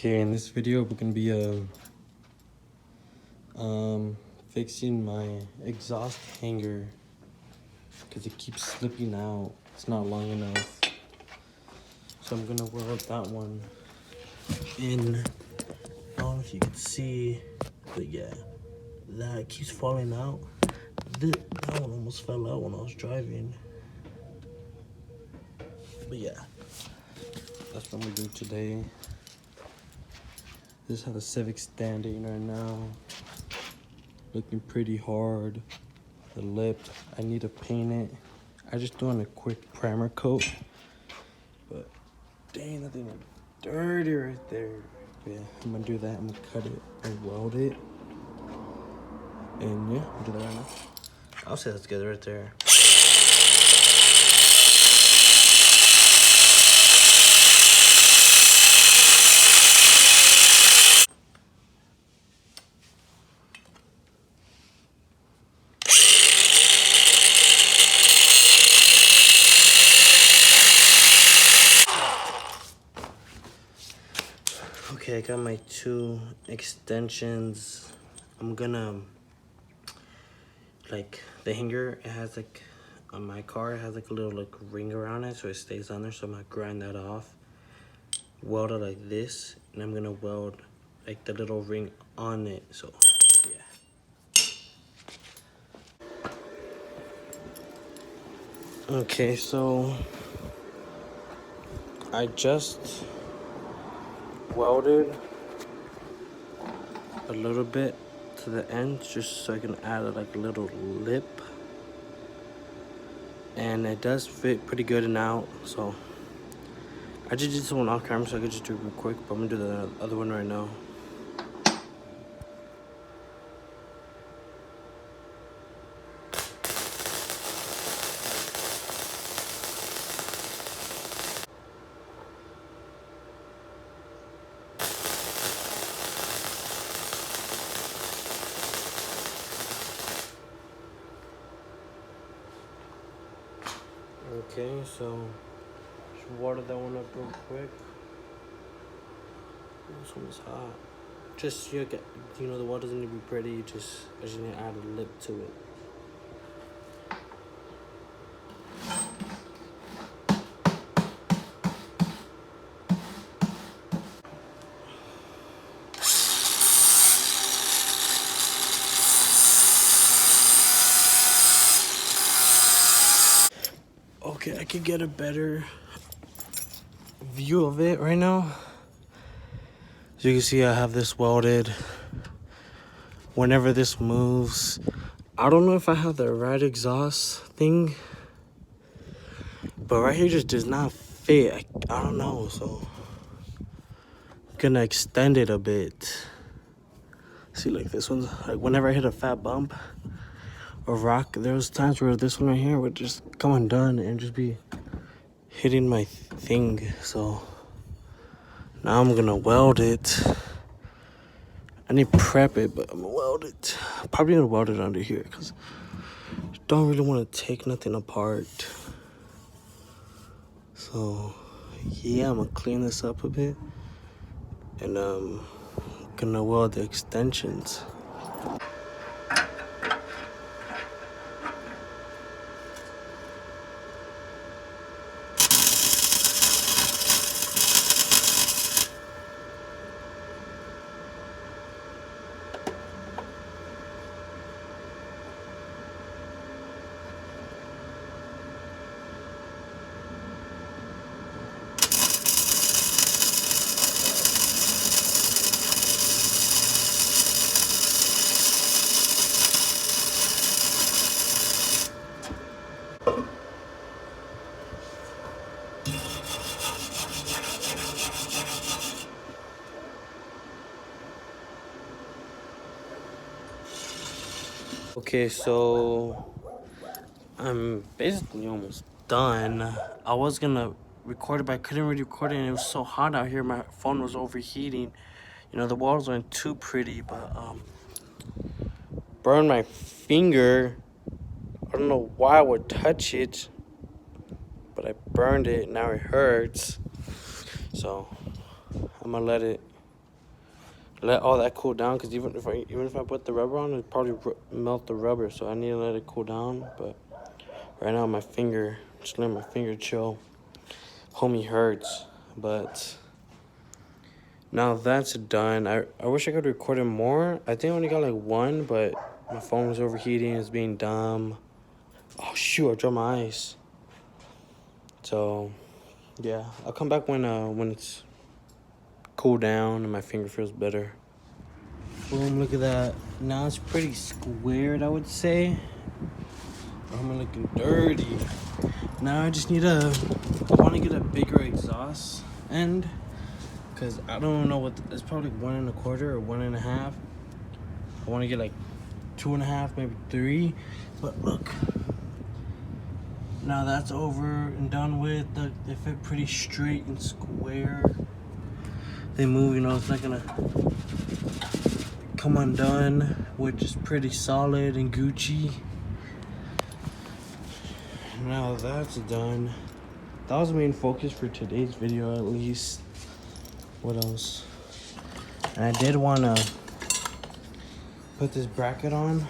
Okay, in this video we're gonna be fixing my exhaust hanger because it keeps slipping out. It's not long enough, so I'm gonna weld that one in. I don't know if you can see, but yeah, that keeps falling out. That one almost fell out when I was driving. But yeah, that's what we're doing today. This is how the Civic's standing right now. Looking pretty hard. The lip, I need to paint it. I just doing a quick primer coat. But dang, that thing is dirty right there. But yeah, I'm gonna do that. I'm gonna cut it and weld it. And yeah, I'll do that right now. I'll say that's good right there. Okay, I got my two extensions. I'm gonna, like, the hanger, it has like, on my car, it has like a little like ring around it so it stays on there. So I'm gonna grind that off, weld it like this, and I'm gonna weld like the little ring on it. So yeah. Okay, so I just welded a little bit to the end just so I can add like a little lip, and it does fit pretty good now. So I just did this one off camera so I could just do it real quick, but I'm gonna do the other one right now. Okay, so just water that one up real quick. This one is hot. Just you know, the water doesn't need to be pretty. I just need to add a lip to it. Okay, I could get a better view of it right now. As you can see, I have this welded. Whenever this moves, I don't know if I have the right exhaust thing, but right here just does not fit. I don't know, so I'm gonna extend it a bit. See, like this one's like whenever I hit a fat bump or rock, there was times where this one right here would just come undone and just be hitting my thing. So now I'm gonna weld it. I need to prep it, but I'm gonna weld it. Probably gonna weld it under here because I don't really want to take nothing apart. So yeah, I'm gonna clean this up a bit, and I'm gonna weld the extensions. Okay, so I'm basically almost done. I was gonna record it, but I couldn't really record it, and it was so hot out here. My phone was overheating. You know, the walls weren't too pretty, but burned my finger. I don't know why I would touch it, but I burned it. Now it hurts. So I'm gonna let it let all that cool down, because even if I put the rubber on, it'd probably melt the rubber. So I need to let it cool down. But right now my finger, just let my finger chill. Homie hurts, but now that's done. I wish I could record it more. I think I only got like one, but my phone was overheating. It's being dumb. Oh shoot! I dropped my ice. So yeah, I'll come back when it's cooled down and my finger feels better. Boom! Look at that. Now it's pretty squared, I would say. I'm looking dirty. Now I just need I want to get a bigger exhaust end, because I don't know what, it's probably 1 1/4 or 1 1/2. I want to get like 2 1/2, maybe 3. But look, now that's over and done with. Look, they fit pretty straight and square. They move, you know, it's not gonna come undone, which is pretty solid and Gucci. Now that's done. That was the main focus for today's video, at least. What else? And I did want to put this bracket on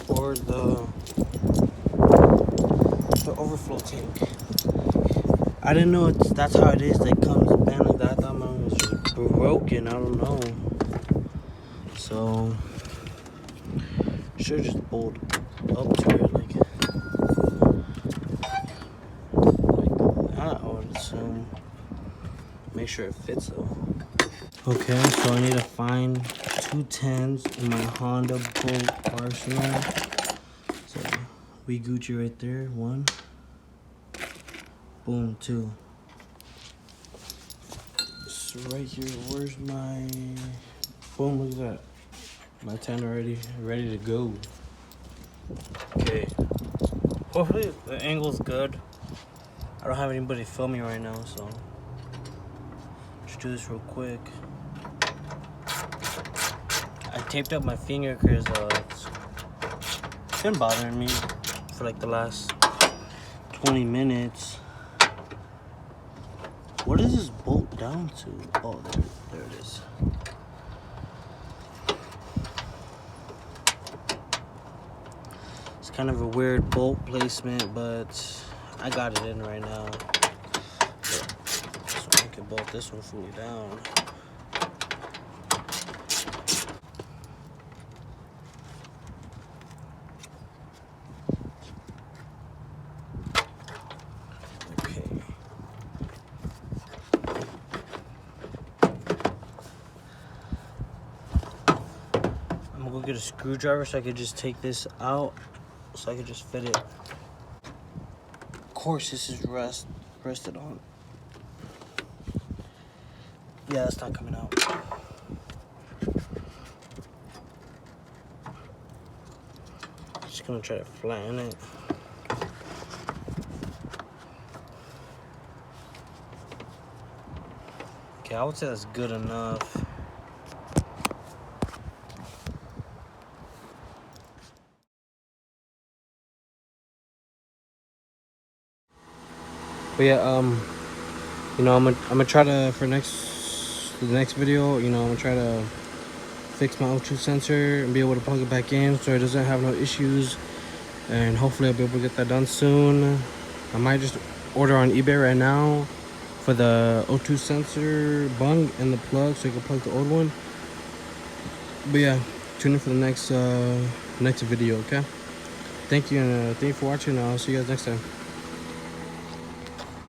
for the overflow tank. I didn't know that's how it is. That comes bent like that. I thought mine was just broken. I don't know. So should just bolt up to it like that, I would assume. Make sure it fits though. Okay, so I need to find 2 10s in my Honda Bolt arsenal. So we Gucci right there. 1. Boom, 2. So right here, where's my boom? Look at that. My 10 already ready to go. Okay. Hopefully the angle's good. I don't have anybody filming right now, so just do this real quick. I taped up my finger because it's been bothering me for like the last 20 minutes. What does this bolt down to? Oh, there it is. It's kind of a weird bolt placement, but I got it in right now. So I can bolt this one fully down. I'm gonna go get a screwdriver so I could just take this out, so I could just fit it. Of course, this is rested on. Yeah, it's not coming out. Just gonna try to flatten it. Okay, I would say that's good enough. But yeah, you know, I'm gonna try to, for the next video, you know, I'm gonna try to fix my O2 sensor and be able to plug it back in so it doesn't have no issues, and hopefully I'll be able to get that done soon. I might just order on eBay right now for the O2 sensor bung and the plug so I can plug the old one. But yeah, tune in for the next video, okay? Thank you, and thank you for watching. I'll see you guys next time.